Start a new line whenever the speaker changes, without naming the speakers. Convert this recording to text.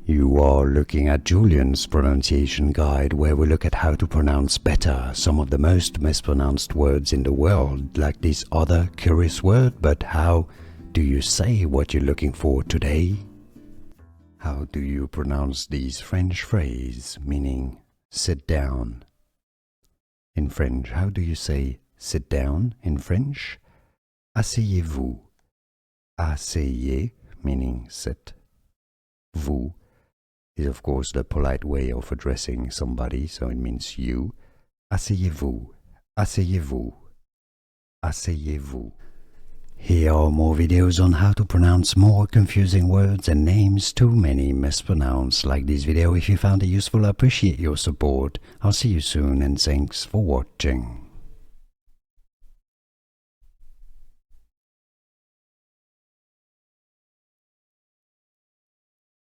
You are looking at Julian's pronunciation guide, where we look at how to pronounce better some of the most mispronounced words in the world, like this other curious word. But how do you say what you're looking for today? How do you pronounce this French phrase meaning sit down? In French, how do you say sit down in French? Asseyez-vous. Asseyez meaning sit. Vous is of course the polite way of addressing somebody, so it means you. Asseyez-vous. Asseyez-vous. Asseyez-vous. Here are more videos on how to pronounce more confusing words and names too many mispronounced. Like this video if you found it useful. I appreciate your support. I'll see you soon and thanks for watching.